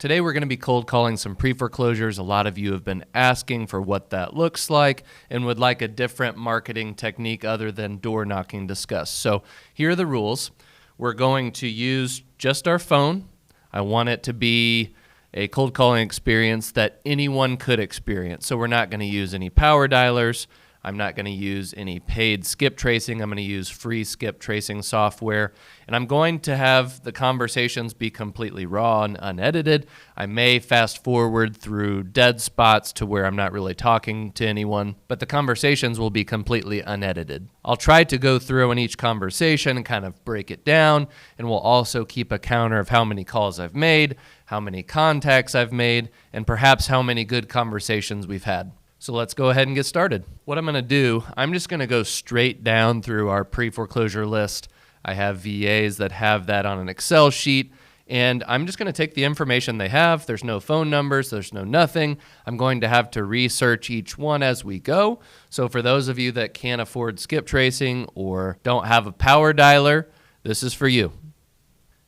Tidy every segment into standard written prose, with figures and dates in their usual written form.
Today we're going to be cold calling some pre-foreclosures. A lot of you have been asking for what that looks like and would like a different marketing technique other than door knocking discussed. So here are the rules. We're going to use just our phone. I want it to be a cold calling experience that anyone could experience. So we're not going to use any power dialers. I'm not going to use any paid skip tracing. I'm going to use free skip tracing software. And I'm going to have the conversations be completely raw and unedited. I may fast forward through dead spots to where I'm not really talking to anyone, but the conversations will be completely unedited. I'll try to go through in each conversation and kind of break it down, and we'll also keep a counter of how many calls I've made, how many contacts I've made, and perhaps how many good conversations we've had. So let's go ahead and get started. What I'm going to do, I'm just going to go straight down through our pre-foreclosure list. I have VAs that have that on an Excel sheet, and I'm just going to take the information they have. There's no phone numbers, there's no nothing. I'm going to have to research each one as we go. So for those of you that can't afford skip tracing or don't have a power dialer, this is for you.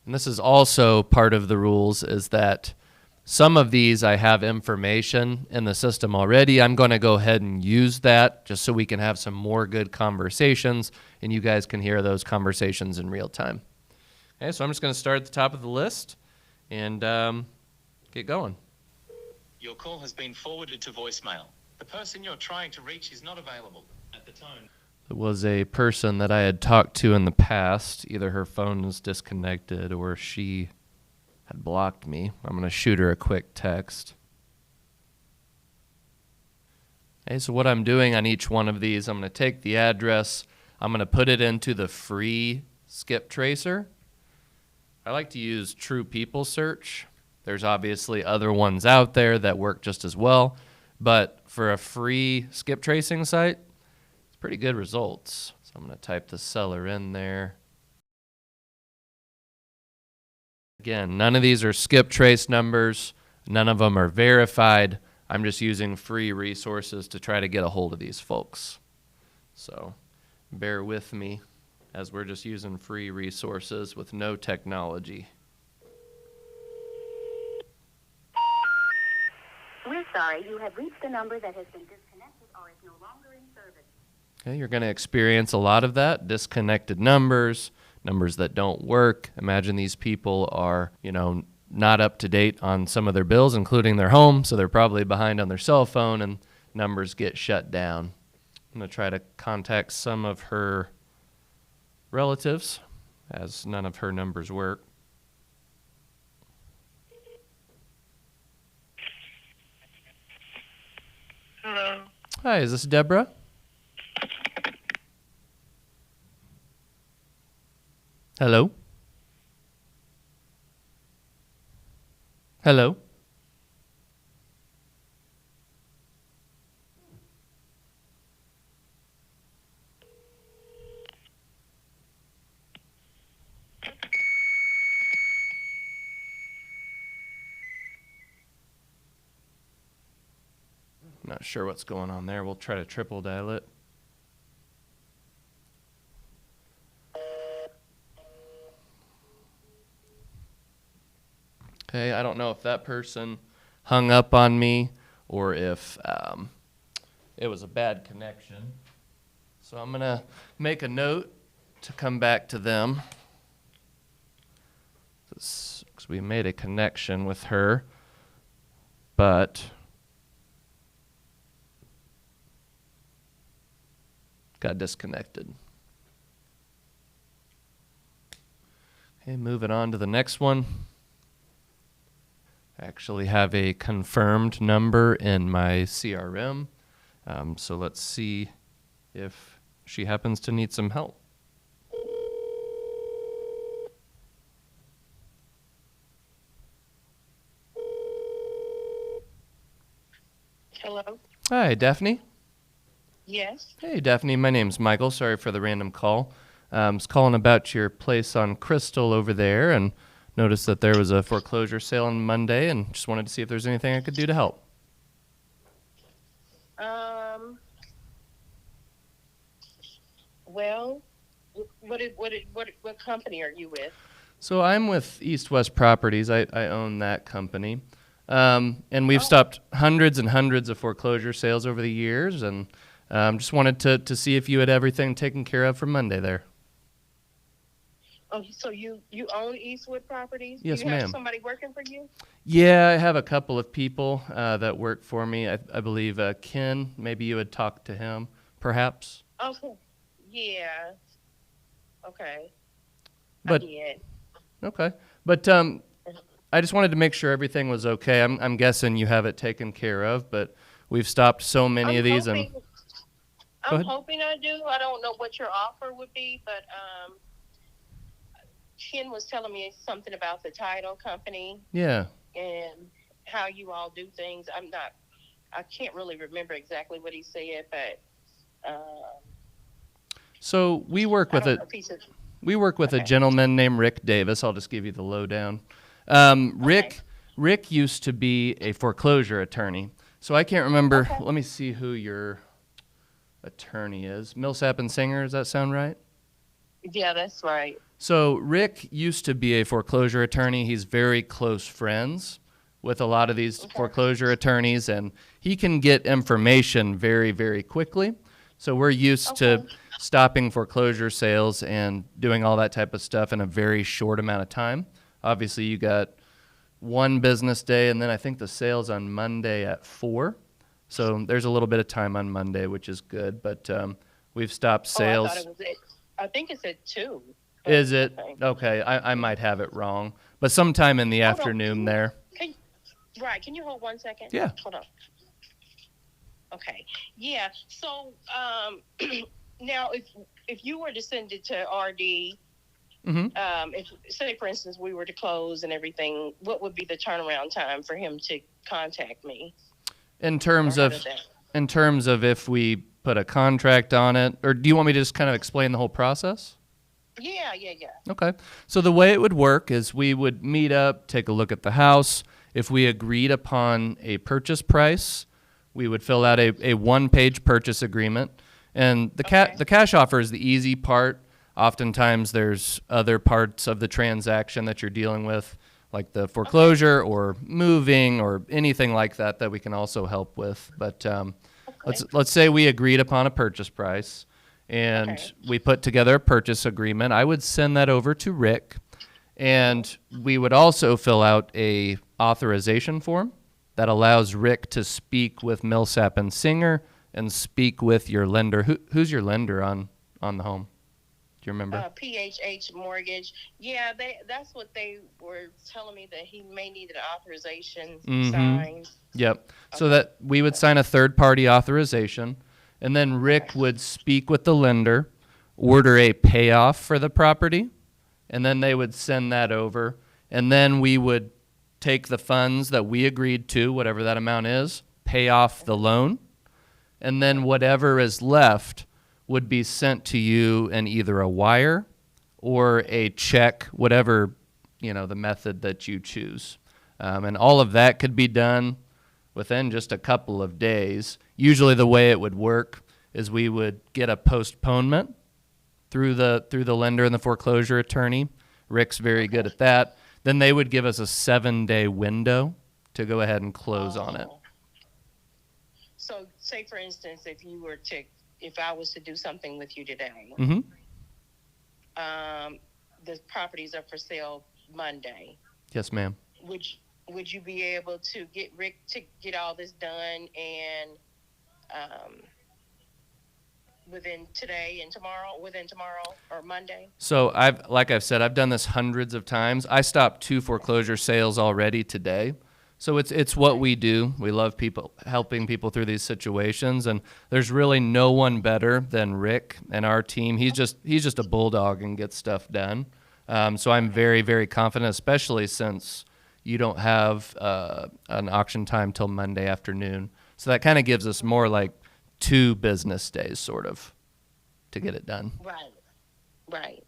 And this is also part of the rules, is that some of these I have information in the system already. I'm going to go ahead and use that just so we can have some more good conversations and you guys can hear those conversations in real time. Okay, so I'm just going to start at the top of the list and get going. Your call has been forwarded to voicemail. The person you're trying to reach is not available at the tone. It was a person that I had talked to in the past. Either her phone was disconnected or she had blocked me. I'm going to shoot her a quick text. Okay, so what I'm doing on each one of these, I'm going to take the address, I'm going to put it into the free skip tracer. I like to use True People Search. There's obviously other ones out there that work just as well, but for a free skip tracing site, it's pretty good results. So I'm going to type the seller in there. Again, none of these are skip trace numbers. None of them are verified. I'm just using free resources to try to get a hold of these folks. So bear with me as we're just using free resources with no technology. We're sorry, you have reached a number that has been disconnected or is no longer in service. Okay, you're going to experience a lot of that, disconnected numbers, numbers that don't work. Imagine these people are, not up to date on some of their bills, including their home, so they're probably behind on their cell phone and numbers get shut down. I'm going to try to contact some of her relatives, as none of her numbers work. Hello. Hi, is this Deborah? Hello? Hello? Not sure what's going on there. We'll try to triple dial it. Okay, I don't know if that person hung up on me or if it was a bad connection. So I'm going to make a note to come back to them. Because we made a connection with her, but got disconnected. Okay, moving on to the next one. I actually have a confirmed number in my CRM, so let's see if she happens to need some help. Hello? Hi, Daphne. Yes? Hey, Daphne, my name's Michael. Sorry for the random call. I was calling about your place on Crystal over there and noticed that there was a foreclosure sale on Monday and just wanted to see if there's anything I could do to help. Well, what company are you with? So I'm with East West Properties. I own that company. And we've stopped hundreds and hundreds of foreclosure sales over the years, and just wanted to see if you had everything taken care of for Monday there. Oh, so you own Eastwood Properties? Yes, Do you have ma'am. somebody working for you? Yeah, I have a couple of people that work for me. I believe Ken, maybe you had talked to him, perhaps. Okay. Yeah. Okay. But I did. okay, but I just wanted to make sure everything was okay. I'm guessing you have it taken care of, but we've stopped so many of these, and Go I'm ahead. hoping I do. I don't know what your offer would be, but Ken was telling me something about the title company yeah. and how you all do things. I can't really remember exactly what he said, but So we work I with don't a know if he said. we work with a Okay. gentleman named Rick Davis. I'll just give you the lowdown. Rick used to be a foreclosure attorney. So I can't remember. Okay. Let me see who your attorney is. Millsap and Singer, does that sound right? Yeah, that's right. So Rick used to be a foreclosure attorney. He's very close friends with a lot of these foreclosure attorneys, and he can get information very, very quickly. So we're used to stopping foreclosure sales and doing all that type of stuff in a very short amount of time. Obviously, you got one business day, and then I think the sale's on Monday at 4. So there's a little bit of time on Monday, which is good. But we've stopped sales. Oh, I thought it was it. I think it's at 2. Is it? Okay. Okay, I might have it wrong. But sometime in the Hold on. afternoon there. Can you hold 1 second? Yeah. Hold on. Okay. Yeah. So now if you were to send it to RD, if say for instance we were to close and everything, what would be the turnaround time for him to contact me? In terms Or how of does that- in terms of if we put a contract on it, or do you want me to just kind of explain the whole process? Yeah. Okay. So the way it would work is we would meet up, take a look at the house. If we agreed upon a purchase price, we would fill out a one-page purchase agreement. And the cash offer is the easy part. Oftentimes there's other parts of the transaction that you're dealing with, like the foreclosure or moving or anything like that that we can also help with. But let's say we agreed upon a purchase price and we put together a purchase agreement. I would send that over to Rick, and we would also fill out a authorization form that allows Rick to speak with Millsap and Singer and speak with your lender. Who's your lender on the home? Do you remember? PHH Mortgage. Yeah, that's what they were telling me, that he may need an authorization signed. Yep. So that we would sign a third-party authorization, and then Rick would speak with the lender, order a payoff for the property, and then they would send that over, and then we would take the funds that we agreed to, whatever that amount is, pay off the loan, and then whatever is left would be sent to you in either a wire or a check, whatever, the method that you choose. And all of that could be done within just a couple of days. Usually the way it would work is we would get a postponement through the lender and the foreclosure attorney. Rick's very good at that. Then they would give us a 7-day window to go ahead and close on it. So say for instance, if I was to do something with you today, the properties are for sale Monday. Yes, ma'am. Would you be able to get Rick to get all this done and within tomorrow or Monday? So I've said, I've done this hundreds of times. I stopped 2 foreclosure sales already today. So it's what we do. We love helping people through these situations, and there's really no one better than Rick and our team. He's just a bulldog and gets stuff done. So I'm very, very confident, especially since you don't have an auction time till Monday afternoon. So that kind of gives us more like 2 business days, sort of, to get it done. Right.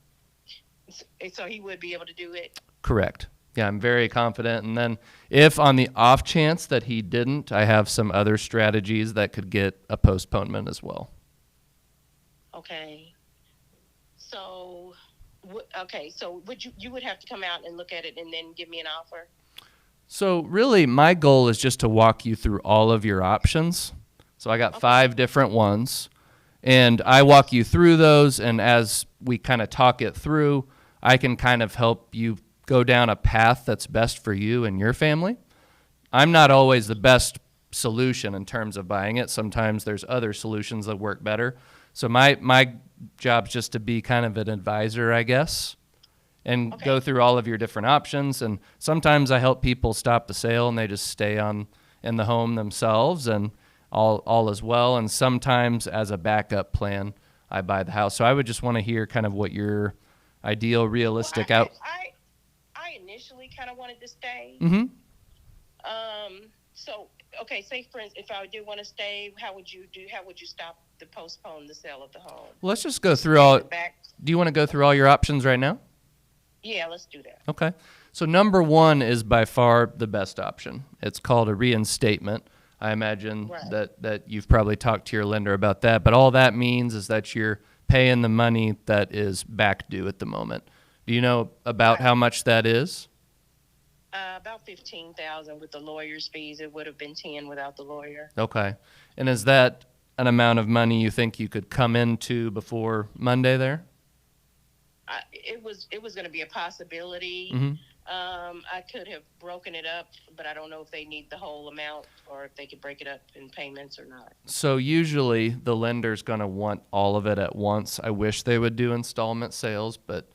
So he would be able to do it? Correct. Yeah, I'm very confident. And then if on the off chance that he didn't, I have some other strategies that could get a postponement as well. Okay. So Okay, so you would have to come out and look at it and then give me an offer? So really, my goal is just to walk you through all of your options. So I got 5 different ones, and I walk you through those, and as we kind of talk it through, I can kind of help you go down a path that's best for you and your family. I'm not always the best solution in terms of buying it. Sometimes there's other solutions that work better. So my job's just to be kind of an advisor, I guess, and go through all of your different options. And sometimes I help people stop the sale and they just stay in the home themselves, and all is well. And sometimes as a backup plan, I buy the house. So I would just want to hear kind of what your ideal, realistic I initially kind of wanted to stay. Mm-hmm. So, okay, say for instance, if I do want to stay, how would you postpone the sale of the home? Well, let's just go through all. Do you want to go through all your options right now? Yeah, let's do that. Okay. So number 1 is by far the best option. It's called a reinstatement. I imagine that you've probably talked to your lender about that, but all that means is that you're paying the money that is back due at the moment. Do you know about how much that is? About $15,000 with the lawyer's fees. It would have been 10 without the lawyer. Okay. And is that an amount of money you think you could come into before Monday there? It was going to be a possibility. Mm-hmm. I could have broken it up, but I don't know if they need the whole amount or if they could break it up in payments or not. So usually the lender's going to want all of it at once. I wish they would do installment sales, but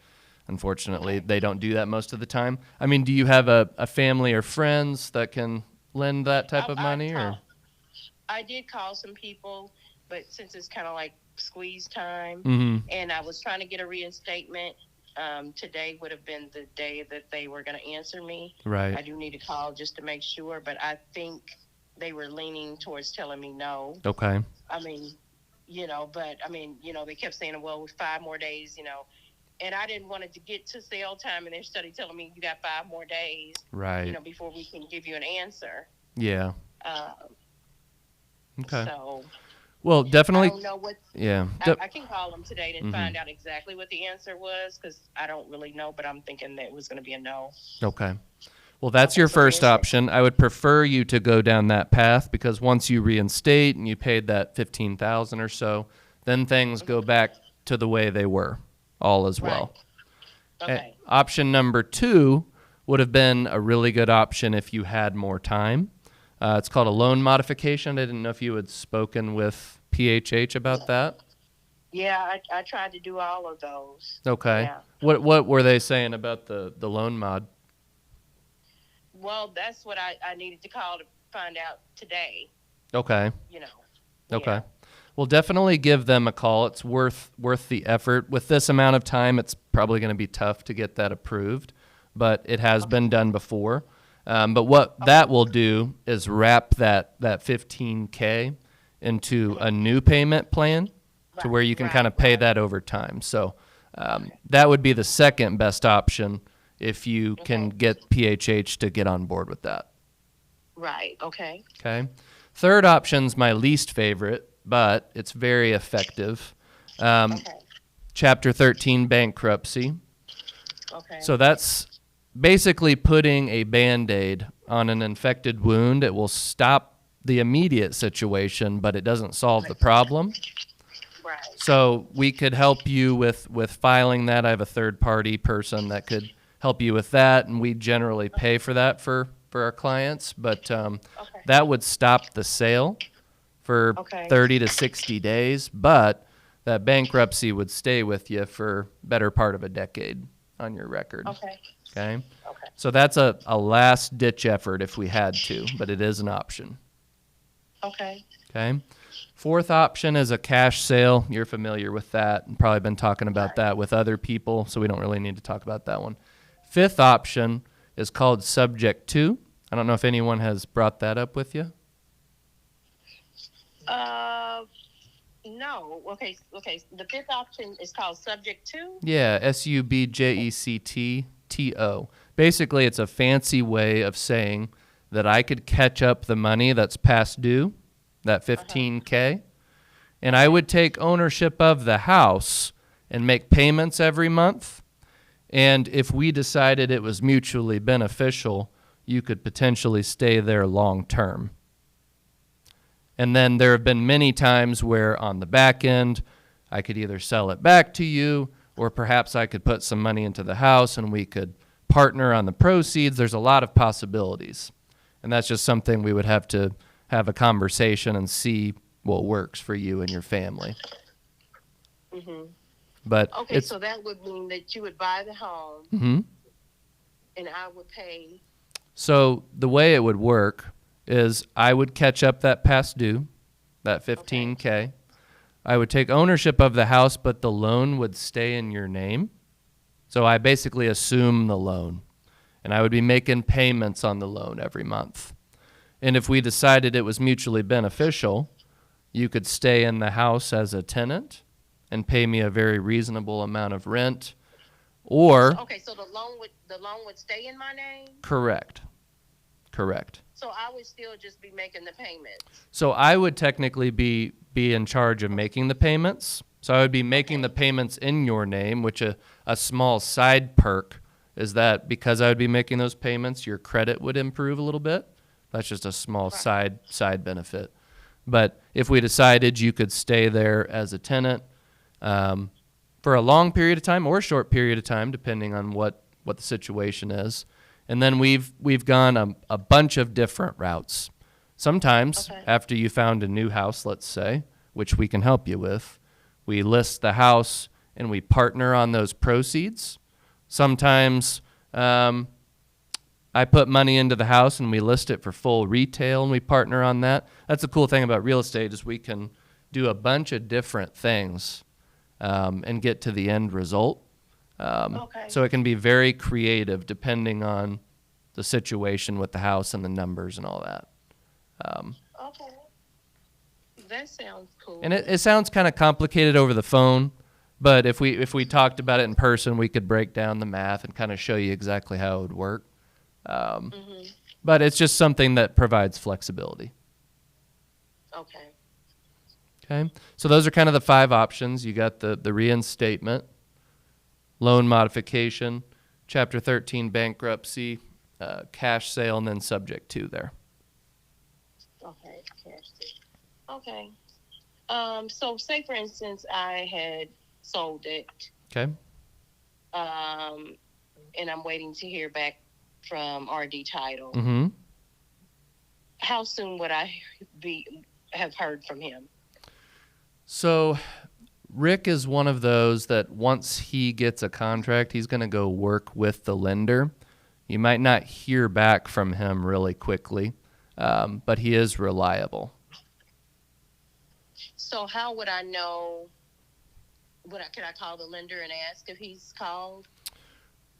unfortunately they don't do that most of the time. I mean, do you have a family or friends that can lend that type of money? I did call some people, but since it's kind of like squeeze time, mm-hmm. and I was trying to get a reinstatement, today would have been the day that they were going to answer me. Right. I do need to call just to make sure, but I think they were leaning towards telling me no. Okay. I mean, they kept saying, well, with 5 more days, and I didn't want it to get to sale time and they're study telling me you got 5 more days, right? Before we can give you an answer. Yeah. Okay. So, well, definitely. I don't know what. Yeah. I can call them today to find out exactly what the answer was, because I don't really know, but I'm thinking that it was going to be a no. Okay. Well, that's your first option. I would prefer you to go down that path, because once you reinstate and you paid that $15,000 or so, then things go back to the way they were, all as well. Okay. Option number 2 would have been a really good option if you had more time. It's called a loan modification. I didn't know if you had spoken with PHH about that. Yeah, I tried to do all of those. Okay. Yeah. What were they saying about the loan mod? Well, that's what I needed to call to find out today. Okay. Okay. Yeah. Well, definitely give them a call. It's worth the effort. With this amount of time, it's probably going to be tough to get that approved, but it has been done before. But what that will do is wrap that $15K into a new payment plan to where you can kind of pay that over time. So that would be the second best option if you can get PHH to get on board with that. Right. Okay. Okay. Third option's my least favorite, but it's very effective. Chapter 13 bankruptcy. Okay. So that's basically putting a Band-Aid on an infected wound. It will stop the immediate situation, but it doesn't solve the problem. Right. So we could help you with filing that. I have a third-party person that could help you with that, and we generally pay for that for our clients. But that would stop the sale for 30 to 60 days, but that bankruptcy would stay with you for better part of a decade on your record. Okay. So that's a last-ditch effort if we had to, but it is an option. Okay. Fourth option is a cash sale. You're familiar with that and probably been talking about that with other people, so we don't really need to talk about that one. Fifth option is called subject to. I don't know if anyone has brought that up with you. No. Okay. The fifth option is called subject to? Yeah, subjectto. Basically, it's a fancy way of saying that I could catch up the money that's past due, that $15K, and I would take ownership of the house and make payments every month, And if we decided it was mutually beneficial, you could potentially stay there long term. And then there have been many times where on the back end, I could either sell it back to you, or perhaps I could put some money into the house and we could partner on the proceeds. There's a lot of possibilities. And that's just something we would have to have a conversation and see what works for you and your family. Mm-hmm. But okay, so that would mean that you would buy the home, mm-hmm. and I would pay. So the way it would work is I would catch up that past due, that $15K. Okay. I would take ownership of the house, but the loan would stay in your name. So I basically assume the loan, and I would be making payments on the loan every month. And if we decided it was mutually beneficial, you could stay in the house as a tenant and pay me a very reasonable amount of rent, or... Okay, so the loan would stay in my name? Correct. So I would still just be making the payments? So I would technically be in charge of making the payments. So I would be making the payments in your name, which a small side perk is that because I would be making those payments, your credit would improve a little bit. That's just a small side benefit. But if we decided you could stay there as a tenant for a long period of time or a short period of time, depending on what the situation is. And then we've gone a bunch of different routes. Sometimes after you found a new house, let's say, which we can help you with, we list the house and we partner on those proceeds. Sometimes I put money into the house and we list it for full retail and we partner on that. That's the cool thing about real estate is we can do a bunch of different things and get to the end result. So it can be very creative depending on the situation with the house and the numbers and all that. Okay. That sounds cool. And it sounds kind of complicated over the phone, but if we talked about it in person, we could break down the math and kind of show you exactly how it would work. But it's just something that provides flexibility. Okay. So those are kind of the 5 options. You got the reinstatement, loan modification, Chapter 13 bankruptcy, cash sale, and then subject to there. Okay, cash sale. Okay. So say for instance I had sold it. Okay. And I'm waiting to hear back from RD Title. Mm-hmm. How soon would I have heard from him? So Rick is one of those that once he gets a contract, he's going to go work with the lender. You might not hear back from him really quickly, but he is reliable. So how would I know? Can I call the lender and ask if he's called?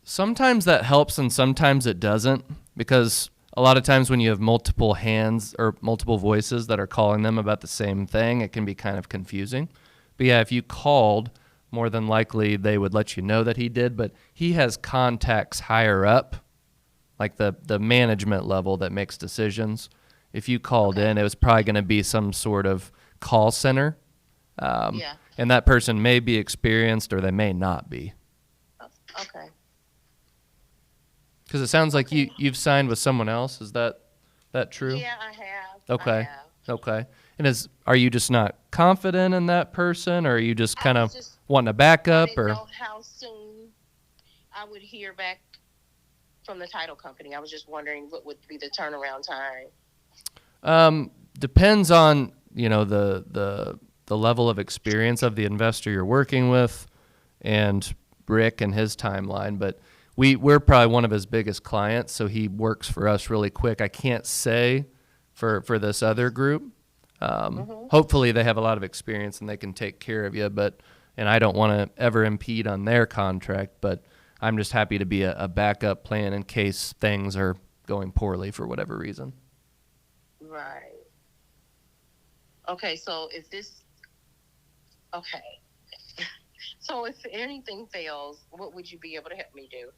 Sometimes that helps and sometimes it doesn't, because a lot of times when you have multiple hands or multiple voices that are calling them about the same thing, it can be kind of confusing. But yeah, if you called, more than likely they would let you know that he did, but he has contacts higher up, like the management level that makes decisions. If you called in, it was probably going to be some sort of call center. And that person may be experienced or they may not be. Okay. Because it sounds like you've signed with someone else. Is that true? Yeah, I have. Okay. Okay. And are you just not confident in that person, or are you just kind of wanting a backup? I didn't know how soon I would hear back from the title company. I was just wondering what would be the turnaround time. Depends on the level of experience of the investor you're working with, and Rick and his timeline. But we're probably one of his biggest clients, so he works for us really quick. I can't say for this other group. Hopefully they have a lot of experience and they can take care of you, and I don't want to ever impede on their contract, but I'm just happy to be a backup plan in case things are going poorly for whatever reason. Right. Okay, so so if anything fails, what would you be able to help me do?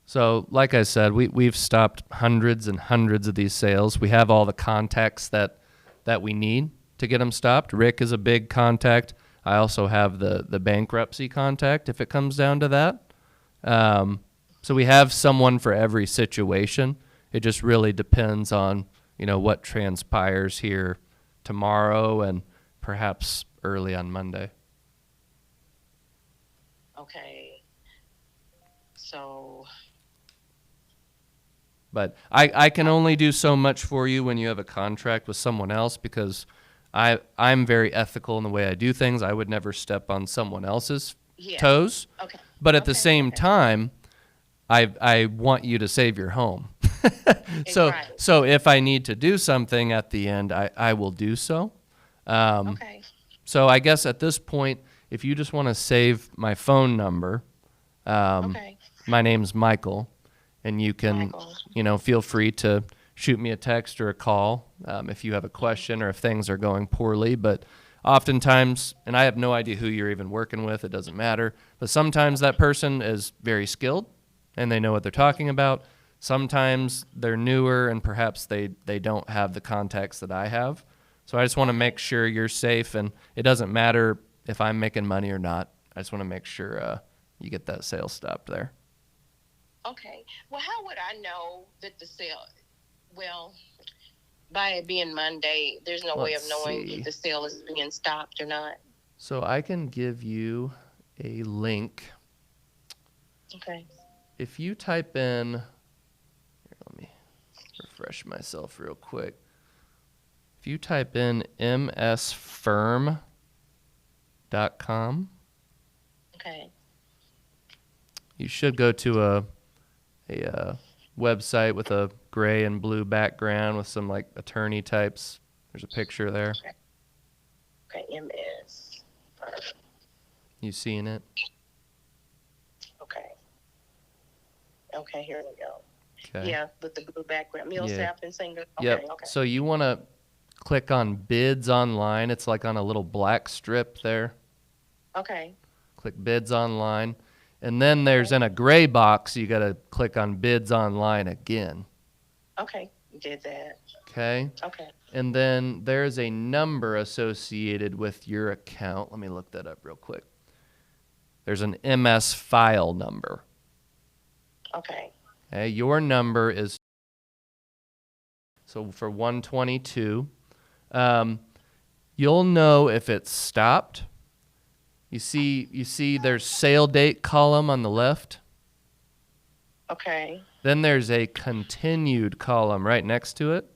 So like I said, we've stopped hundreds and hundreds of these sales. We have all the contacts that we need to get them stopped. Rick is a big contact. I also have the bankruptcy contact if it comes down to that. So we have someone for every situation. It just really depends on, what transpires here tomorrow and perhaps early on Monday. Okay. So. But I can only do so much for you when you have a contract with someone else because I'm very ethical in the way I do things. I would never step on someone else's toes. Okay. But at the same time, I want you to save your home. So if I need to do something at the end, I will do so. Okay. So I guess at this point, if you just want to save my phone number, my name's Michael, and you can, feel free to shoot me a text or a call if you have a question or if things are going poorly. But oftentimes, and I have no idea who you're even working with, it doesn't matter, but sometimes that person is very skilled and they know what they're talking about. Sometimes they're newer and perhaps they don't have the contacts that I have. So I just want to make sure you're safe, and it doesn't matter if I'm making money or not. I just want to make sure you get that sale stopped there. Okay. Well, how would I know that the sale, by it being Monday, there's no way of knowing if the sale is being stopped or not? So I can give you a link. Okay. If you type in, here, let me refresh myself real quick. If you type in msfirm.com, okay, you should go to a website with a gray and blue background with some like attorney types. There's a picture there. Okay, MS. You seeing it? Okay, here we go. Okay. Yeah, with the blue background. Millsap and Singer. Okay, yep. Okay. So you want to click on bids online. It's like on a little black strip there. Okay. Click bids online. And then there's in a gray box, you got to click on bids online again. Okay, did that. Okay. Okay. And then there's a number associated with your account. Let me look that up real quick. There's an MS file number. Okay. Okay, your number is, so for 122, you'll know if it's stopped. You see there's sale date column on the left. Okay. Then there's a continued column right next to it.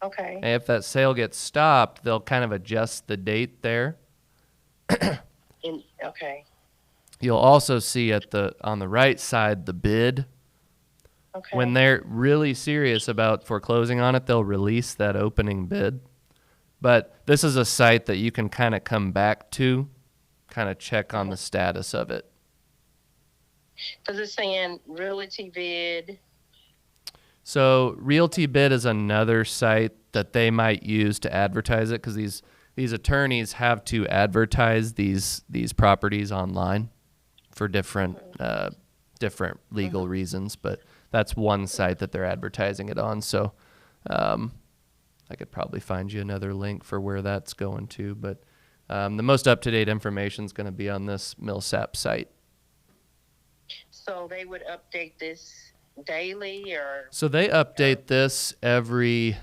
Okay. And if that sale gets stopped, they'll kind of adjust the date there. Okay. You'll also see on the right side the bid. Okay. When they're really serious about foreclosing on it, they'll release that opening bid. But this is a site that you can kind of come back to, kind of check on the status of it. Because it's saying realty bid. So Realty Bid is another site that they might use to advertise it, because these attorneys have to advertise these properties online for different legal reasons. But that's one site that they're advertising it on. So I could probably find you another link for where that's going to. But the most up-to-date information is going to be on this Millsap site. So they would update this daily, or? So they update this every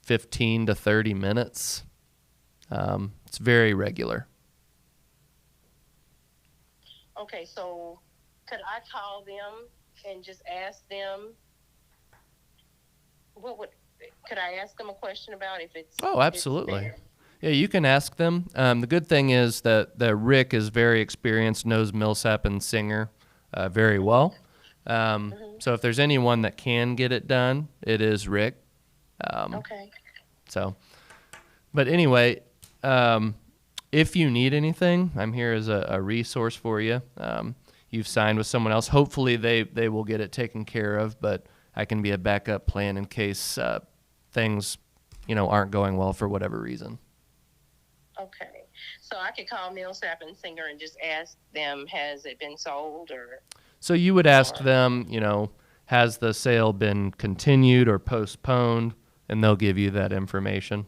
15 to 30 minutes. It's very regular. Okay, so could I call them and just ask them could I ask them a question about if it's? Oh, absolutely. Yeah, you can ask them. The good thing is that Rick is very experienced, knows Millsap and Singer very well. So if there's anyone that can get it done, it is Rick. Okay. So, but anyway, if you need anything, I'm here as a resource for you. You've signed with someone else. Hopefully they will get it taken care of, but I can be a backup plan in case things, aren't going well for whatever reason. Okay. So I could call Millsap and Singer and just ask them, has it been sold, or? So you would ask them, has the sale been continued or postponed, and they'll give you that information.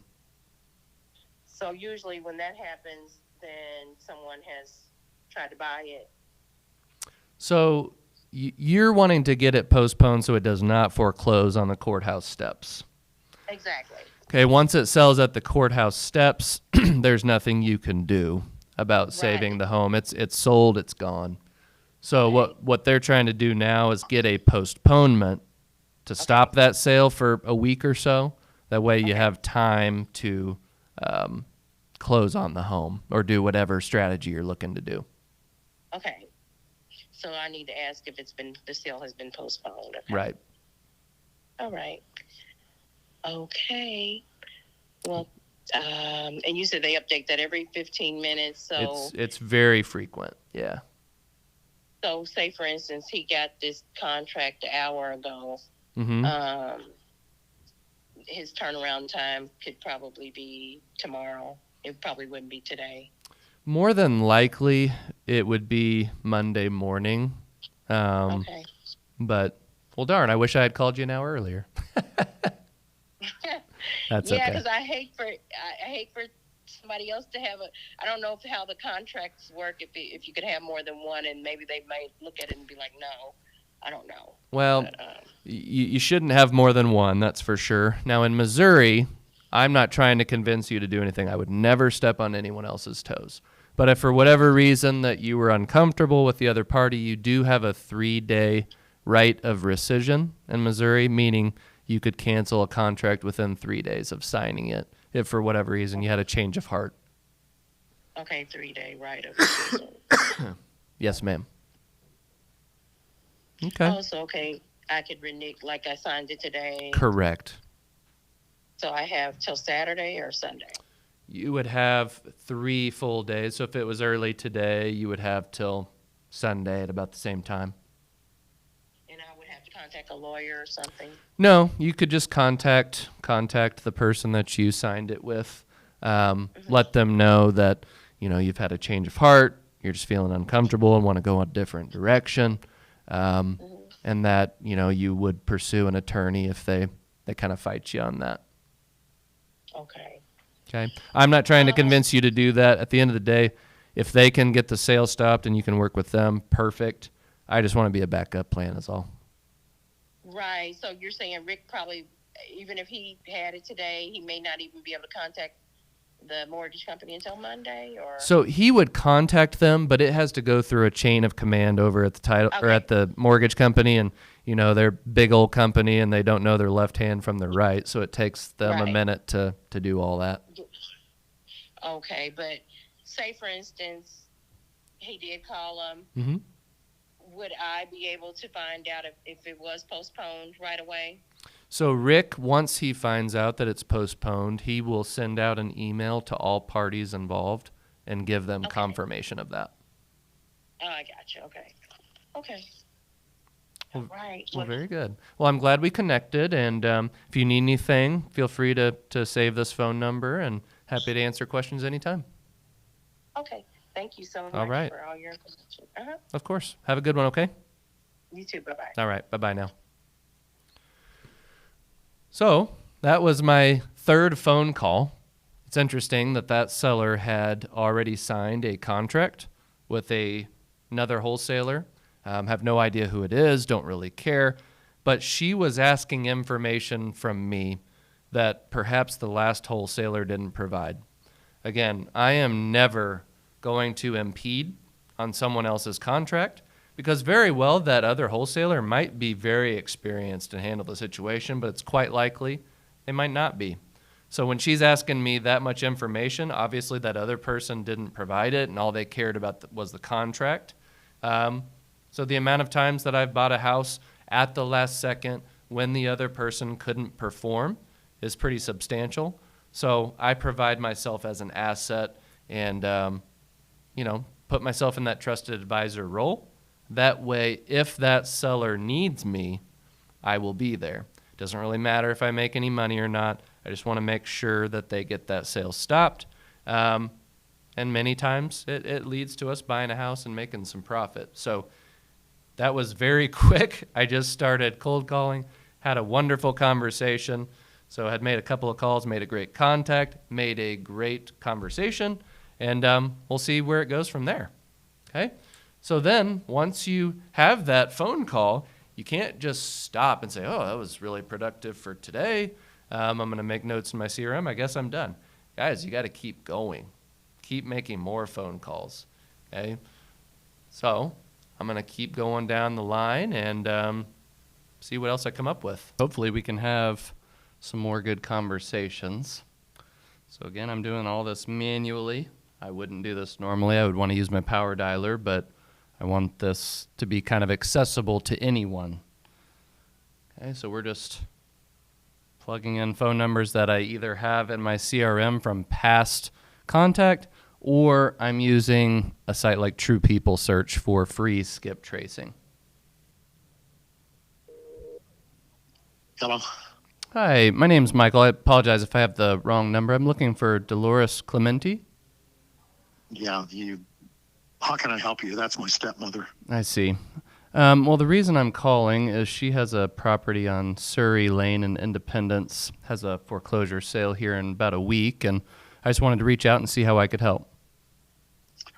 So usually when that happens, then someone has tried to buy it. So you're wanting to get it postponed so it does not foreclose on the courthouse steps. Exactly. Okay, once it sells at the courthouse steps, there's nothing you can do about saving the home. It's sold, it's gone. So what they're trying to do now is get a postponement to stop that sale for a week or so. That way you have time to close on the home or do whatever strategy you're looking to do. Okay. So I need to ask if the sale has been postponed. Okay. Right. All right. Okay. Well, and you said they update that every 15 minutes. So It's very frequent. Yeah. So say, for instance, he got this contract an hour ago. Mm-hmm. His turnaround time could probably be tomorrow. It probably wouldn't be today. More than likely, it would be Monday morning. Okay. But, well, darn, I wish I had called you an hour earlier. That's yeah, okay. because I hate for somebody else to have I don't know how the contracts work, if you could have more than one, and maybe they might look at it and be like, no, I don't know. Well, you shouldn't have more than one, that's for sure. Now, in Missouri, I'm not trying to convince you to do anything. I would never step on anyone else's toes. But if for whatever reason that you were uncomfortable with the other party, you do have a 3-day right of rescission in Missouri, meaning you could cancel a contract within 3 days of signing it if for whatever reason you had a change of heart. Okay, 3-day right of rescission. Yes, ma'am. Okay. Oh, so okay, I could renew, like I signed it today. Correct. So I have till Saturday or Sunday? You would have 3 full days. So if it was early today, you would have till Sunday at about the same time. And I would have to contact a lawyer or something? No, you could just contact the person that you signed it with. Let them know that, you've had a change of heart, you're just feeling uncomfortable and want to go a different direction, and that, you would pursue an attorney if they kind of fight you on that. Okay. I'm not trying to convince you to do that. At the end of the day, if they can get the sale stopped and you can work with them, perfect. I just want to be a backup plan is all. Right. So you're saying Rick probably, even if he had it today, he may not even be able to contact the mortgage company until Monday, or? So he would contact them, but it has to go through a chain of command over at the title or at the mortgage company, and they're big old company and they don't know their left hand from their right, so it takes them a minute to do all that. Okay, but say for instance he did call them. Mm-hmm. Would I be able to find out if it was postponed right away? So Rick, once he finds out that it's postponed, he will send out an email to all parties involved and give them confirmation of that. Oh, I got you. Okay. All right. Well, very good. Well, I'm glad we connected, and if you need anything, feel free to save this phone number, and happy to answer questions anytime. Okay. Thank you so much for all your information. Of course. Have a good one, okay? You too. Bye-bye. All right. Bye-bye now. So that was my third phone call. It's interesting that seller had already signed a contract with another wholesaler. Have no idea who it is, don't really care. But she was asking information from me that perhaps the last wholesaler didn't provide. Again, I am never going to impede on someone else's contract because very well that other wholesaler might be very experienced and handle the situation, but it's quite likely they might not be. So when she's asking me that much information, obviously that other person didn't provide it and all they cared about was the contract. So the amount of times that I've bought a house at the last second when the other person couldn't perform is pretty substantial. So I provide myself as an asset and, put myself in that trusted advisor role. That way, if that seller needs me, I will be there. Doesn't really matter if I make any money or not. I just want to make sure that they get that sale stopped. And many times it leads to us buying a house and making some profit. So that was very quick. I just started cold calling, had a wonderful conversation. So I had made a couple of calls, made a great contact, made a great conversation, and we'll see where it goes from there. Okay? So then once you have that phone call, you can't just stop and say, oh, that was really productive for today. I'm going to make notes in my CRM. I guess I'm done. Guys, you got to keep going. Keep making more phone calls. Okay? So I'm going to keep going down the line and see what else I come up with. Hopefully we can have some more good conversations. So again, I'm doing all this manually. I wouldn't do this normally. I would want to use my power dialer, but I want this to be kind of accessible to anyone. Okay, so we're just plugging in phone numbers that I either have in my CRM from past contact, or I'm using a site like True People Search for free skip tracing. Hello. Hi, my name's Michael. I apologize if I have the wrong number. I'm looking for Dolores Clementi. Yeah, how can I help you? That's my stepmother. I see. Well, the reason I'm calling is she has a property on Surrey Lane in Independence, has a foreclosure sale here in about a week, and I just wanted to reach out and see how I could help.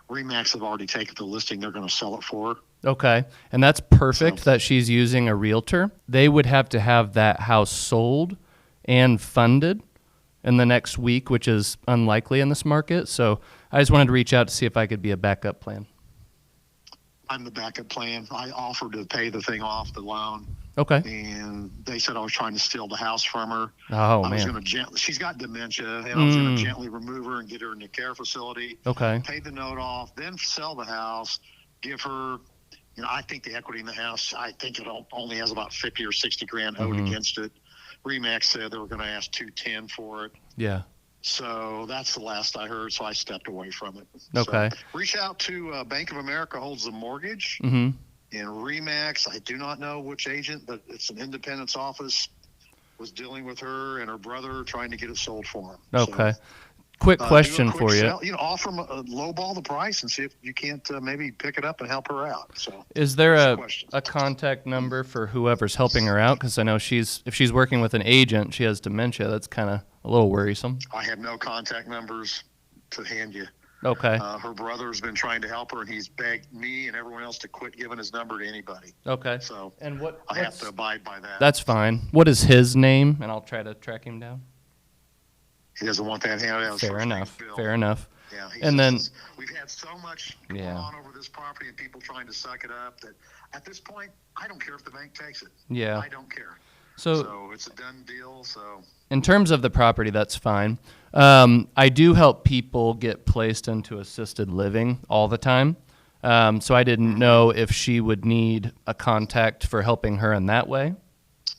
Remax have already taken the listing. They're going to sell it for her. Okay, and that's perfect that she's using a realtor. They would have to have that house sold and funded in the next week, which is unlikely in this market. So I just wanted to reach out to see if I could be a backup plan. I'm the backup plan. I offered to pay the thing off, the loan. Okay. And they said I was trying to steal the house from her. Oh, I was man. going to she's got dementia, and I was going to gently remove her and get her in the care facility. Okay. Pay the note off, then sell the house, give her, I think the equity in the house, I think it only has about 50 or 60 grand owed against it. Remax said they were going to ask 210 for it. Yeah. So that's the last I heard, so I stepped away from it. Okay. So reach out to Bank of America holds the mortgage. Mm-hmm. And Remax, I do not know which agent, but it's an Independence office, was dealing with her and her brother trying to get it sold for him. Okay. So, quick question for you. Sell, offer them a lowball the price and see if you can't maybe pick it up and help her out. So, is there a contact number for whoever's helping her out? Because I know if she's working with an agent, she has dementia. That's kind of a little worrisome. I have no contact numbers to hand you. Okay. Her brother's been trying to help her, and he's begged me and everyone else to quit giving his number to anybody. Okay. So and I have to abide by that. That's fine. What is his name? And I'll try to track him down. He doesn't want that handed out. Fair enough. Fair enough. Yeah. And then we've had so much going on over this property and people trying to suck it up that at this point, I don't care if the bank takes it. Yeah. I don't care. So it's a done deal. So in terms of the property, that's fine. I do help people get placed into assisted living all the time. So I didn't know if she would need a contact for helping her in that way.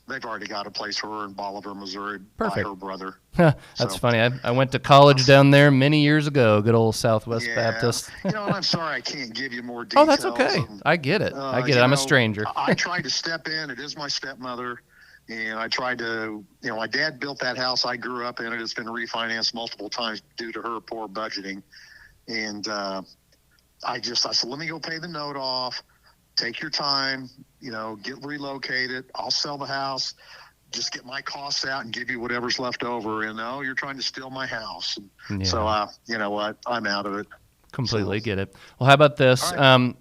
They've already got a place for her in Bolivar, Missouri Perfect. by her brother. That's funny. I went to college down there many years ago, good old Southwest Baptist. And I'm sorry I can't give you more details. Oh, that's okay. I get it. I'm a stranger. I tried to step in. It is my stepmother. And I tried to, my dad built that house. I grew up in it. It's been refinanced multiple times due to her poor budgeting. And I said, let me go pay the note off. Take your time, get relocated. I'll sell the house. Just get my costs out and give you whatever's left over. And no, you're trying to steal my house. And so, you know what? I'm out of it. Completely get it. Well, how about this? Right.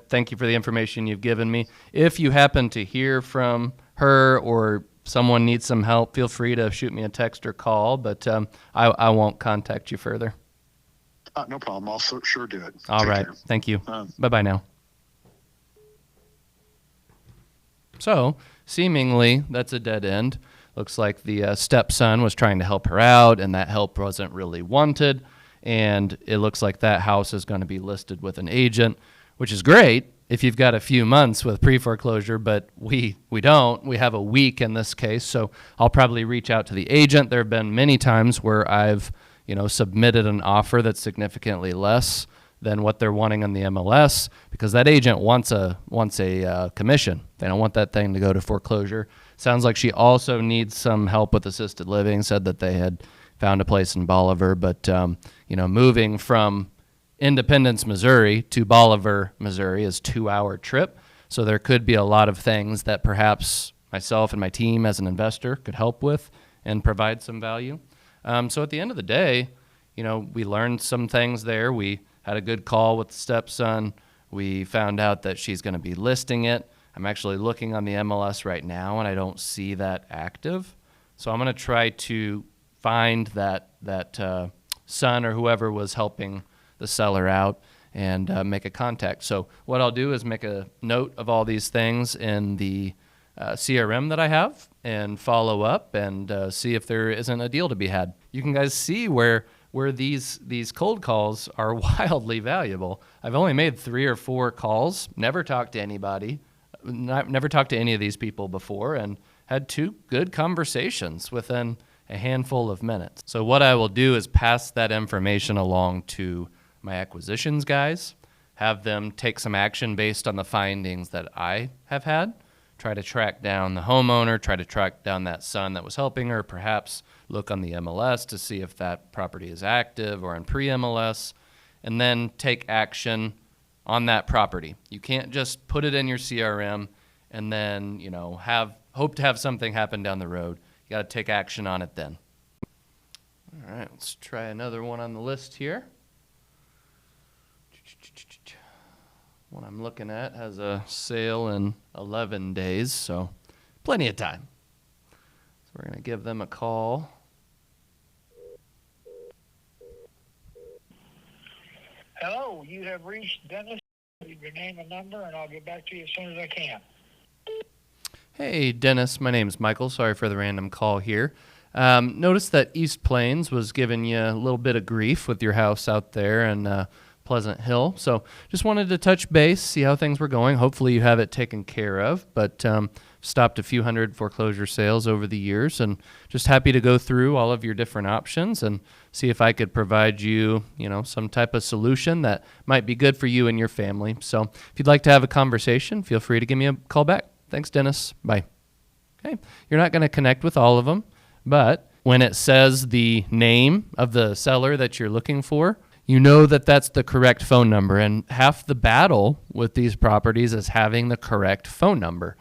Thank you for the information you've given me. If you happen to hear from her or someone needs some help, feel free to shoot me a text or call, but I won't contact you further. No problem. I'll sure do it. All right. Care. Thank you. Bye-bye now. So, seemingly, that's a dead end. Looks like the stepson was trying to help her out, and that help wasn't really wanted. And it looks like that house is going to be listed with an agent, which is great if you've got a few months with pre-foreclosure, but we don't. We have a week in this case, so I'll probably reach out to the agent. There have been many times where I've submitted an offer that's significantly less than what they're wanting on the MLS because that agent wants a commission. They don't want that thing to go to foreclosure. Sounds like she also needs some help with assisted living, said that they had found a place in Bolivar, but moving from Independence, Missouri to Bolivar, Missouri is a 2-hour trip. So there could be a lot of things that perhaps myself and my team as an investor could help with and provide some value. So at the end of the day, we learned some things there. We had a good call with the stepson. We found out that she's going to be listing it. I'm actually looking on the MLS right now, and I don't see that active. So I'm going to try to find that son or whoever was helping the seller out and make a contact. So what I'll do is make a note of all these things in the CRM that I have and follow up and see if there isn't a deal to be had. You can guys see where these cold calls are wildly valuable. I've only made 3 or 4 calls, never talked to anybody, never talked to any of these people before, and had 2 good conversations within a handful of minutes. So what I will do is pass that information along to my acquisitions guys, have them take some action based on the findings that I have had, try to track down the homeowner, try to track down that son that was helping her, perhaps look on the MLS to see if that property is active or in pre-MLS, and then take action on that property. You can't just put it in your CRM and then, hope to have something happen down the road. You got to take action on it then. All right, let's try another one on the list here. One I'm looking at has a sale in 11 days, so plenty of time. So we're going to give them a call. Hello, you have reached Dennis. Leave your name and number, and I'll get back to you as soon as I can. Hey, Dennis. My name's Michael. Sorry for the random call here. Noticed that East Plains was giving you a little bit of grief with your house out there in Pleasant Hill. So just wanted to touch base, see how things were going. Hopefully you have it taken care of, but stopped a few hundred foreclosure sales over the years, and just happy to go through all of your different options and see if I could provide you, some type of solution that might be good for you and your family. So if you'd like to have a conversation, feel free to give me a call back. Thanks, Dennis. Bye. Okay. You're not going to connect with all of them, but when it says the name of the seller that you're looking for, you know that that's the correct phone number. And half the battle with these properties is having the correct phone number.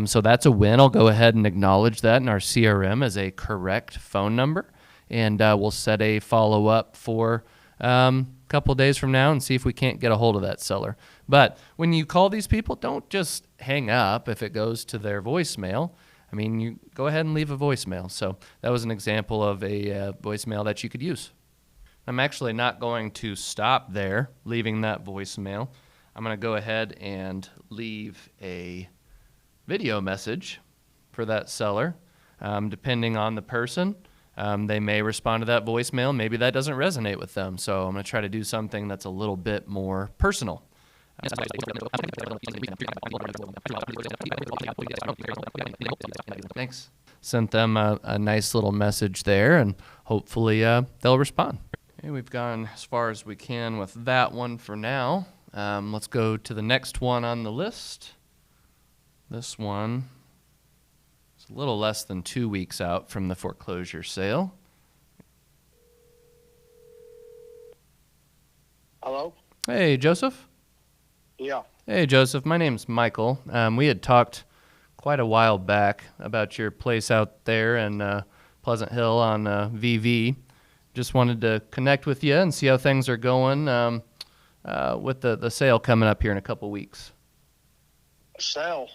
So that's a win. I'll go ahead and acknowledge that in our CRM as a correct phone number. And we'll set a follow-up for a couple days from now and see if we can't get a hold of that seller. But when you call these people, don't just hang up if it goes to their voicemail. I mean, you go ahead and leave a voicemail. So that was an example of a voicemail that you could use. I'm actually not going to stop there, leaving that voicemail. I'm going to go ahead and leave a video message for that seller. Depending on the person, they may respond to that voicemail. Maybe that doesn't resonate with them. So I'm going to try to do something that's a little bit more personal. Thanks. Sent them a nice little message there, and hopefully they'll respond. Okay, we've gone as far as we can with that one for now. Let's go to the next one on the list. This one is a little less than 2 weeks out from the foreclosure sale. Hello? Hey, Joseph? Yeah. Hey, Joseph. My name's Michael. We had talked quite a while back about your place out there in Pleasant Hill on VV. Just wanted to connect with you and see how things are going with the sale coming up here in a couple weeks. Sale?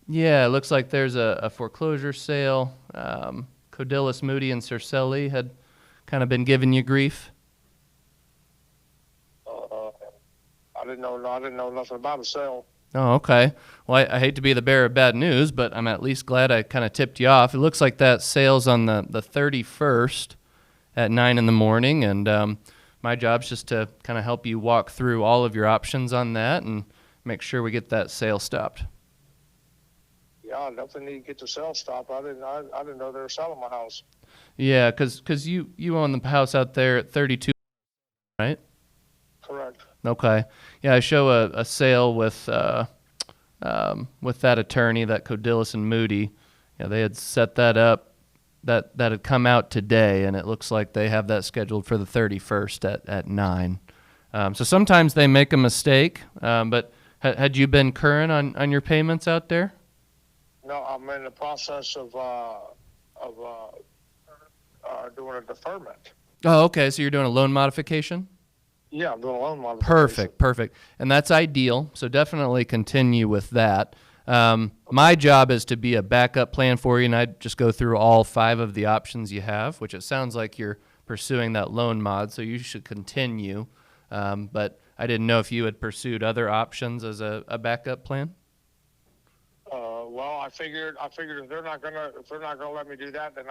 Yeah, it looks like there's a foreclosure sale. Codillis, Moody, and Cercelli had kind of been giving you grief. I didn't know nothing about a sale. Oh, okay. Well, I hate to be the bearer of bad news, but I'm at least glad I kind of tipped you off. It looks like that sale's on the 31st at 9 in the morning, and my job's just to kind of help you walk through all of your options on that and make sure we get that sale stopped. Yeah, I definitely need to get the sale stopped. I didn't know they were selling my house. Yeah, because you own the house out there at 32, right? Correct. Okay. Yeah, I show a sale with that attorney, that Codillis and Moody. Yeah, they had set that up. That had come out today, and it looks like they have that scheduled for the 31st at 9. So sometimes they make a mistake, but had you been current on your payments out there? No, I'm in the process of doing a deferment. Oh, okay. So you're doing a loan modification? Yeah, the loan modification. Perfect. And that's ideal. So definitely continue with that. My job is to be a backup plan for you, and I just go through all 5 of the options you have, which it sounds like you're pursuing that loan mod, so you should continue. But I didn't know if you had pursued other options as a backup plan. Well, I figured if they're not gonna let me do that, then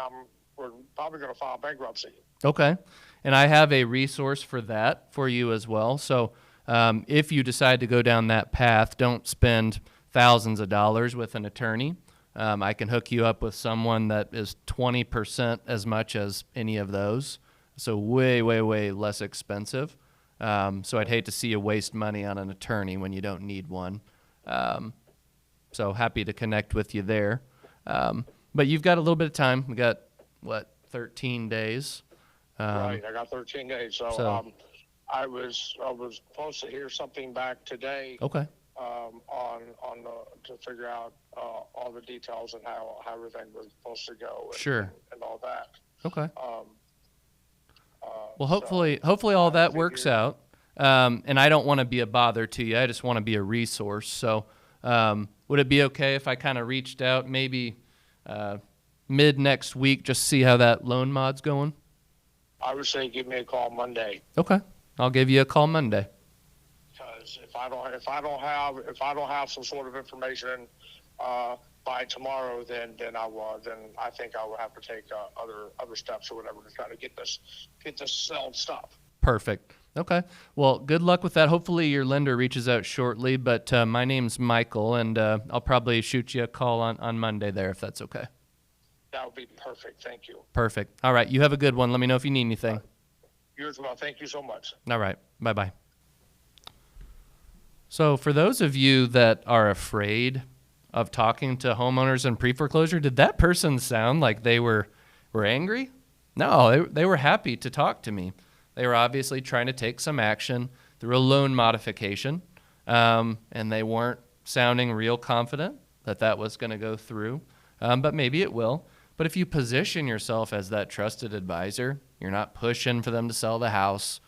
we're probably gonna file bankruptcy. Okay. And I have a resource for that for you as well. So if you decide to go down that path, don't spend thousands of dollars with an attorney. I can hook you up with someone that is 20% as much as any of those. So way, way, way less expensive. So I'd hate to see you waste money on an attorney when you don't need one. So happy to connect with you there. But you've got a little bit of time. We got, 13 days? Right, I got 13 days. So I was supposed to hear something back today. Okay. To figure out all the details and how everything was supposed to go. And, Sure. And all that. Okay. Well, hopefully all that works out. And I don't want to be a bother to you. I just want to be a resource. So would it be okay if I kind of reached out maybe mid next week, just see how that loan mod's going? I would say give me a call Monday. Okay. I'll give you a call Monday. Because if I don't have some sort of information by tomorrow, then I think I will have to take other steps or whatever to try to get this sold stop. Perfect. Okay. Well, good luck with that. Hopefully your lender reaches out shortly, but my name's Michael, and I'll probably shoot you a call on Monday there if that's okay. That would be perfect. Thank you. Perfect. All right. You have a good one. Let me know if you need anything. You as well. Thank you so much. All right. Bye-bye. So for those of you that are afraid of talking to homeowners in pre-foreclosure, did that person sound like they were angry? No, they were happy to talk to me. They were obviously trying to take some action through a loan modification, and they weren't sounding real confident that was going to go through, but maybe it will. But if you position yourself as that trusted advisor, you're not pushing for them to sell the house,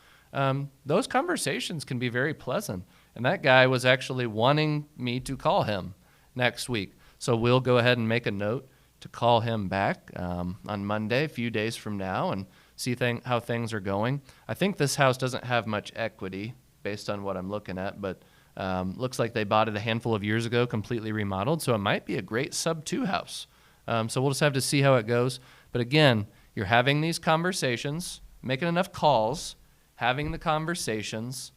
those conversations can be very pleasant. And that guy was actually wanting me to call him next week. So we'll go ahead and make a note to call him back on Monday, a few days from now, and see how things are going. I think this house doesn't have much equity based on what I'm looking at, but looks like they bought it a handful of years ago, completely remodeled, so it might be a great sub-2 house. So we'll just have to see how it goes. But again, you're having these conversations, making enough calls, having the conversations,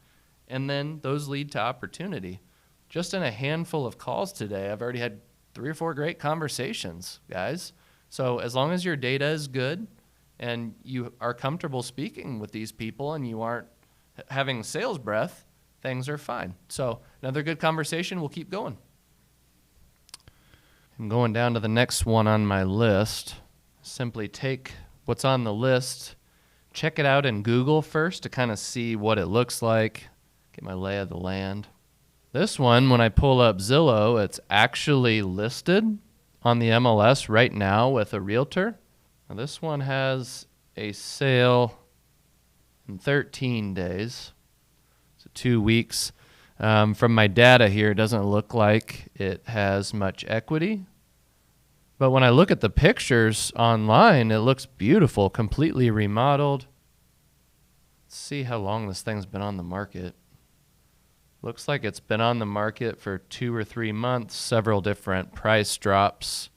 and then those lead to opportunity. Just in a handful of calls today, I've already had 3 or 4 great conversations, guys. So as long as your data is good and you are comfortable speaking with these people and you aren't having sales breath, things are fine. So another good conversation. We'll keep going. I'm going down to the next one on my list. Simply take what's on the list, check it out in Google first to kind of see what it looks like, get my lay of the land. This one, when I pull up Zillow, it's actually listed on the MLS right now with a realtor. Now this one has a sale in 13 days, so 2 weeks. From my data here, it doesn't look like it has much equity. But when I look at the pictures online, it looks beautiful, completely remodeled. Let's see how long this thing's been on the market. Looks like it's been on the market for 2 or 3 months, several different price drops,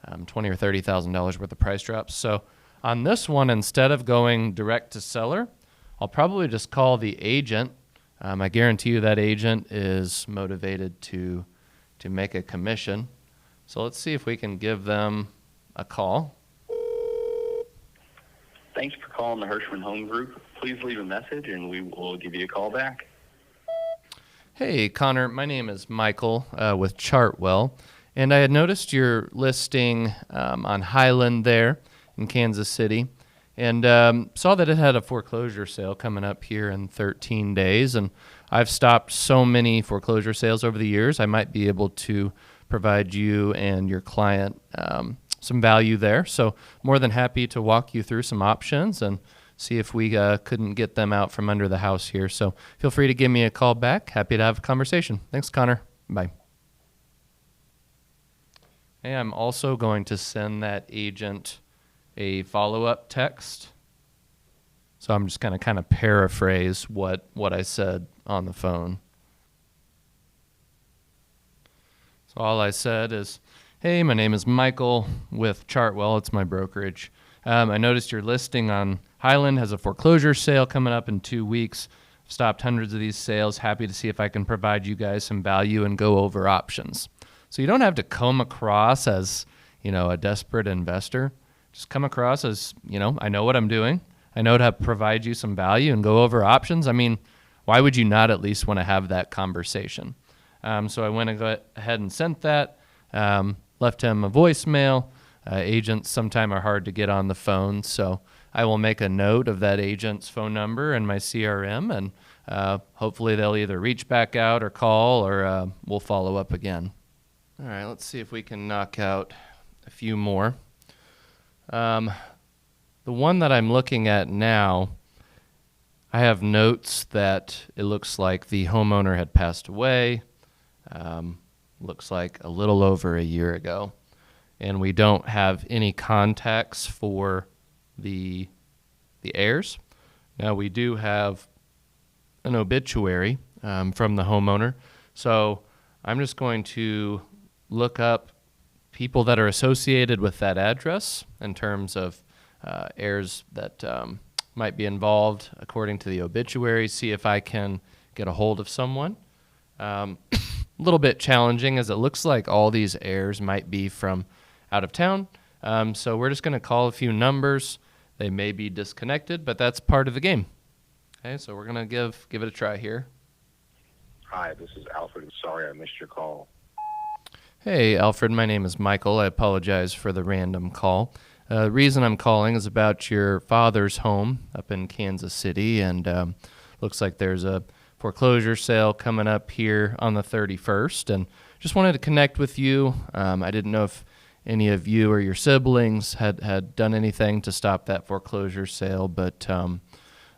$20,000 or $30,000 worth of price drops. So on this one, instead of going direct to seller, I'll probably just call the agent. I guarantee you that agent is motivated to make a commission. So let's see if we can give them a call. Thanks for calling the Hirschman Home Group. Please leave a message and we will give you a call back. Hey, Connor, my name is Michael with Chartwell, and I had noticed your listing on Highland there in Kansas City, and saw that it had a foreclosure sale coming up here in 13 days, and I've stopped so many foreclosure sales over the years, I might be able to provide you and your client some value there. So more than happy to walk you through some options and see if we couldn't get them out from under the house here. So feel free to give me a call back. Happy to have a conversation. Thanks, Connor. Bye. Hey, I'm also going to send that agent a follow-up text. So I'm just going to kind of paraphrase what I said on the phone. So all I said is, hey, my name is Michael with Chartwell. It's my brokerage. I noticed your listing on Highland has a foreclosure sale coming up in 2 weeks. I've stopped hundreds of these sales. Happy to see if I can provide you guys some value and go over options. So you don't have to come across as, a desperate investor. Just come across as, I know what I'm doing. I know to provide you some value and go over options. I mean, why would you not at least want to have that conversation? So I went and go ahead and sent that, left him a voicemail. Agents sometimes are hard to get on the phone, so I will make a note of that agent's phone number in my CRM, and hopefully they'll either reach back out or call, or we'll follow up again. All right, let's see if we can knock out a few more. The one that I'm looking at now, I have notes that it looks like the homeowner had passed away. Looks like a little over a year ago. And we don't have any contacts for the heirs. Now we do have an obituary from the homeowner. So I'm just going to look up people that are associated with that address in terms of heirs that might be involved according to the obituary, see if I can get a hold of someone. A little bit challenging as it looks like all these heirs might be from out of town. So we're just going to call a few numbers. They may be disconnected, but that's part of the game. Okay, so we're going to give it a try here. Hi, this is Alfred. Sorry I missed your call. Hey, Alfred, my name is Michael. I apologize for the random call. The reason I'm calling is about your father's home up in Kansas City, and looks like there's a foreclosure sale coming up here on the 31st, and just wanted to connect with you. I didn't know if any of you or your siblings had done anything to stop that foreclosure sale, but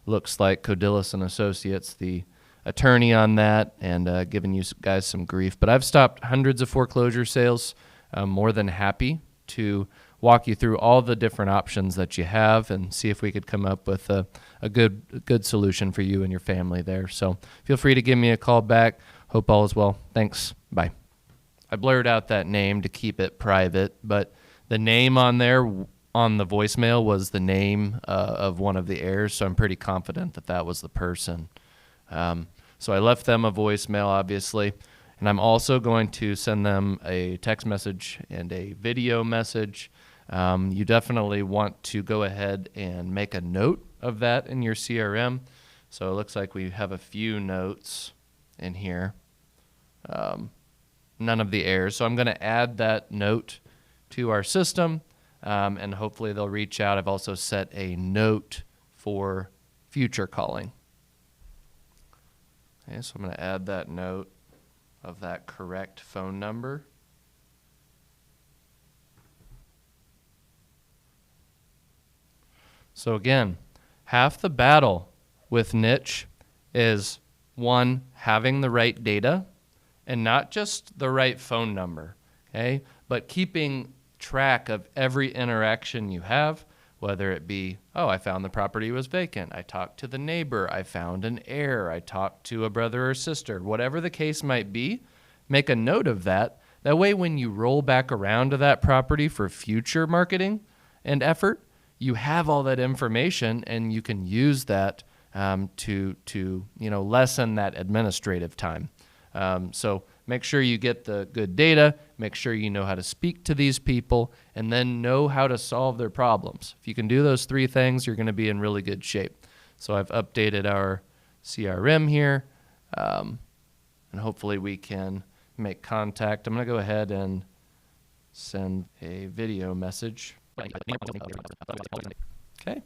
looks like Codillis and Associates, the attorney on that, and giving you guys some grief. But I've stopped hundreds of foreclosure sales. I'm more than happy to walk you through all the different options that you have and see if we could come up with a good solution for you and your family there. So feel free to give me a call back. Hope all is well. Thanks. Bye. I blurred out that name to keep it private, but the name on there on the voicemail was the name of one of the heirs, so I'm pretty confident that that was the person. So I left them a voicemail, obviously, and I'm also going to send them a text message and a video message. You definitely want to go ahead and make a note of that in your CRM. So it looks like we have a few notes in here. None of the heirs. So I'm going to add that note to our system, and hopefully they'll reach out. I've also set a note for future calling. Okay, so I'm going to add that note of that correct phone number. So again, half the battle with niche is, one, having the right data, and not just the right phone number, okay, but keeping track of every interaction you have, whether it be, oh, I found the property was vacant, I talked to the neighbor, I found an heir, I talked to a brother or sister, whatever the case might be, make a note of that. That way when you roll back around to that property for future marketing and effort, you have all that information and you can use that to lessen that administrative time. So make sure you get the good data, make sure you know how to speak to these people, and then know how to solve their problems. If you can do those three things, you're going to be in really good shape. So I've updated our CRM here, and hopefully we can make contact. I'm going to go ahead and send a video message. Okay.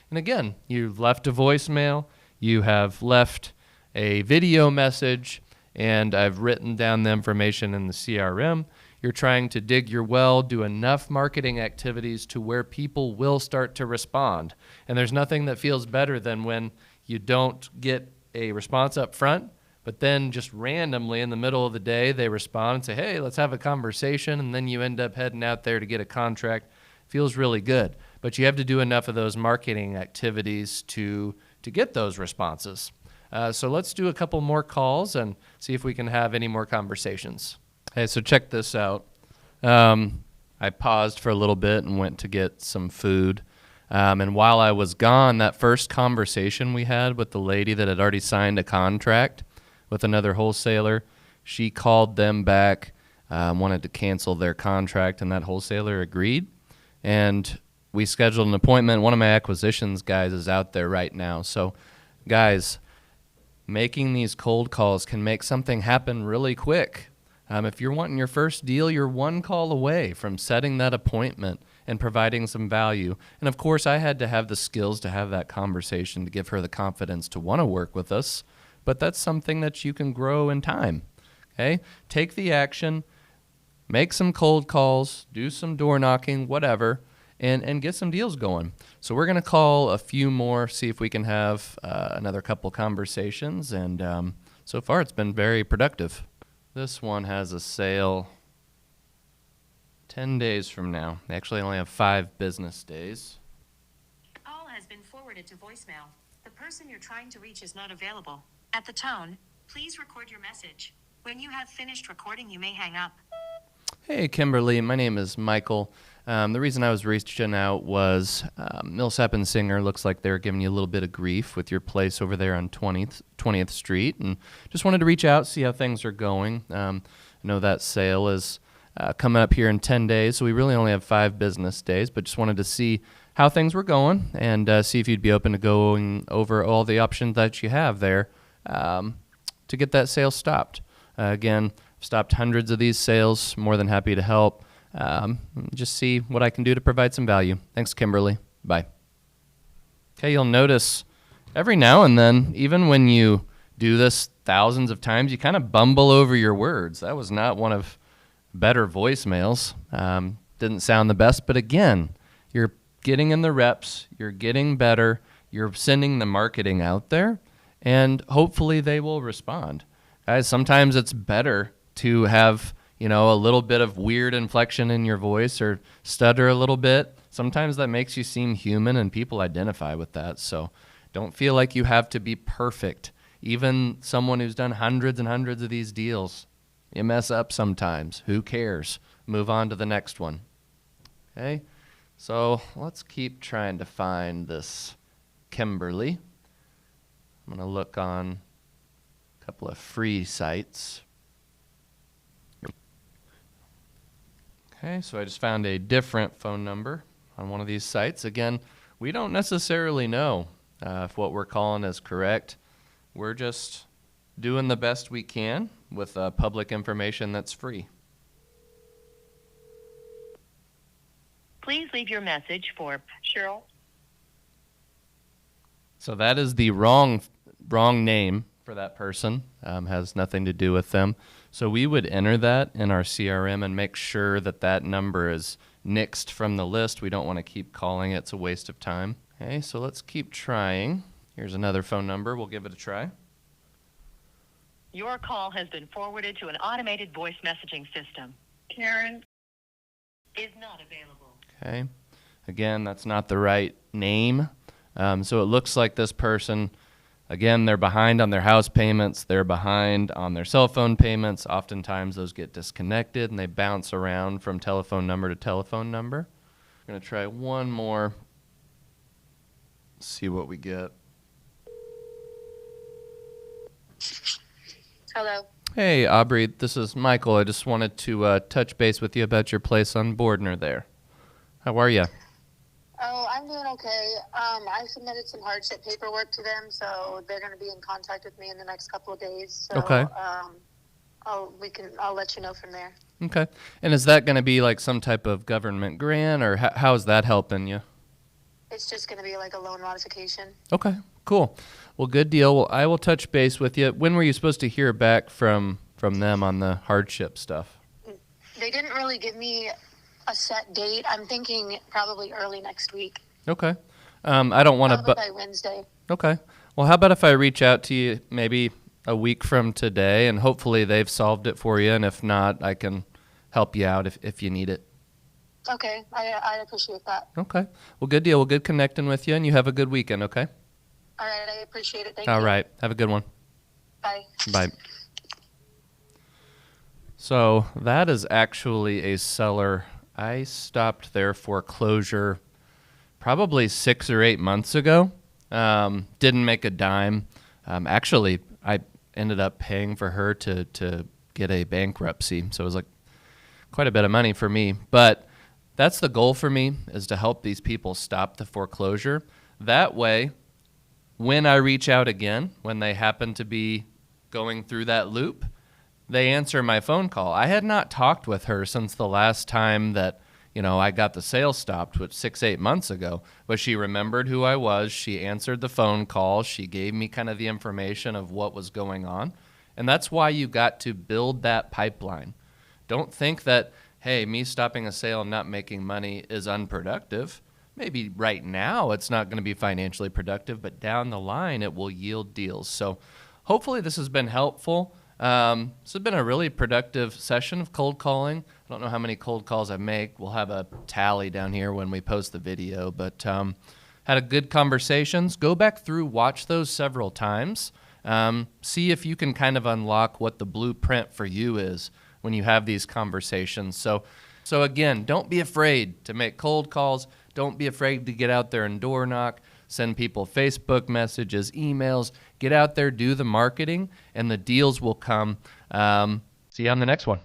And again, you've left a voicemail, you have left a video message, and I've written down the information in the CRM. You're trying to dig your well, do enough marketing activities to where people will start to respond. And there's nothing that feels better than when you don't get a response up front, but then just randomly in the middle of the day, they respond and say, hey, let's have a conversation, and then you end up heading out there to get a contract. Feels really good. But you have to do enough of those marketing activities to get those responses. So let's do a couple more calls and see if we can have any more conversations. Hey, so check this out. I paused for a little bit and went to get some food. And while I was gone, that first conversation we had with the lady that had already signed a contract with another wholesaler, she called them back, wanted to cancel their contract, and that wholesaler agreed. And we scheduled an appointment. One of my acquisitions guys is out there right now. So, guys, making these cold calls can make something happen really quick. If you're wanting your first deal, you're one call away from setting that appointment and providing some value. And of course, I had to have the skills to have that conversation to give her the confidence to want to work with us. But that's something that you can grow in time. Okay? Take the action, make some cold calls, do some door knocking, whatever, and get some deals going. So we're going to call a few more, see if we can have another couple conversations. And so far, it's been very productive. This one has a sale 10 days from now. They actually only have 5 business days. Call has been forwarded to voicemail. The person you're trying to reach is not available. At the tone, please record your message. When you have finished recording, you may hang up. Hey, Kimberly. My name is Michael. The reason I was reaching out was Millsap and Singer looks like they're giving you a little bit of grief with your place over there on 20th Street, and just wanted to reach out, see how things are going. I know that sale is coming up here in 10 days, so we really only have 5 business days, but just wanted to see how things were going and see if you'd be open to going over all the options that you have there to get that sale stopped. Again, I've stopped hundreds of these sales, more than happy to help. Just see what I can do to provide some value. Thanks, Kimberly. Bye. Okay, you'll notice every now and then, even when you do this thousands of times, you kind of bumble over your words. That was not one of better voicemails. Didn't sound the best, but again, you're getting in the reps, you're getting better, you're sending the marketing out there, and hopefully they will respond. Guys, sometimes it's better to have a little bit of weird inflection in your voice or stutter a little bit. Sometimes that makes you seem human and people identify with that. So don't feel like you have to be perfect. Even someone who's done hundreds and hundreds of these deals, you mess up sometimes. Who cares? Move on to the next one. Okay? So let's keep trying to find this Kimberly. I'm going to look on a couple of free sites. Okay, so I just found a different phone number on one of these sites. Again, we don't necessarily know if what we're calling is correct. We're just doing the best we can with public information that's free. Please leave your message for Cheryl. So that is the wrong name for that person. Has nothing to do with them. So we would enter that in our CRM and make sure that that number is nixed from the list. We don't want to keep calling it. It's a waste of time. Okay, so let's keep trying. Here's another phone number. We'll give it a try. Your call has been forwarded to an automated voice messaging system. Karen is not available. Okay. Again, that's not the right name. So it looks like this person, again, they're behind on their house payments. They're behind on their cell phone payments. Oftentimes those get disconnected and they bounce around from telephone number to telephone number. I'm going to try one more. See what we get. Hello. Hey, Aubrey, this is Michael. I just wanted to touch base with you about your place on Bordner there. How are you? Oh, I'm doing okay. I submitted some hardship paperwork to them, so they're going to be in contact with me in the next couple of days. So, okay. I'll let you know from there. Okay. And is that going to be like some type of government grant, or how is that helping you? It's just going to be like a loan modification. Okay, cool. Well, good deal. Well, I will touch base with you. When were you supposed to hear back from them on the hardship stuff? They didn't really give me a set date. I'm thinking probably early next week. Okay. I don't want Probably to. by Wednesday. Okay. Well, how about if I reach out to you maybe a week from today, and hopefully they've solved it for you, and if not, I can help you out if you need it. Okay, I appreciate that. Okay. Well, good deal. Well, good connecting with you, and you have a good weekend, okay? All right, I appreciate it. Thank you. All right. Have a good one. Bye. Bye. So that is actually a seller. I stopped their foreclosure probably 6 or 8 months ago. Didn't make a dime. Actually, I ended up paying for her to get a bankruptcy. So it was like quite a bit of money for me. But that's the goal for me, is to help these people stop the foreclosure. That way, when I reach out again, when they happen to be going through that loop, they answer my phone call. I had not talked with her since the last time that, I got the sale stopped, which 6-8 months ago. But she remembered who I was. She answered the phone call. She gave me kind of the information of what was going on. And that's why you got to build that pipeline. Don't think that, hey, me stopping a sale and not making money is unproductive. Maybe right now it's not going to be financially productive, but down the line it will yield deals. So hopefully this has been helpful. This has been a really productive session of cold calling. I don't know how many cold calls I make. We'll have a tally down here when we post the video, but had a good conversations. Go back through, watch those several times. See if you can kind of unlock what the blueprint for you is when you have these conversations. So again, don't be afraid to make cold calls. Don't be afraid to get out there and door knock. Send people Facebook messages, emails. Get out there, do the marketing, and the deals will come. See you on the next one.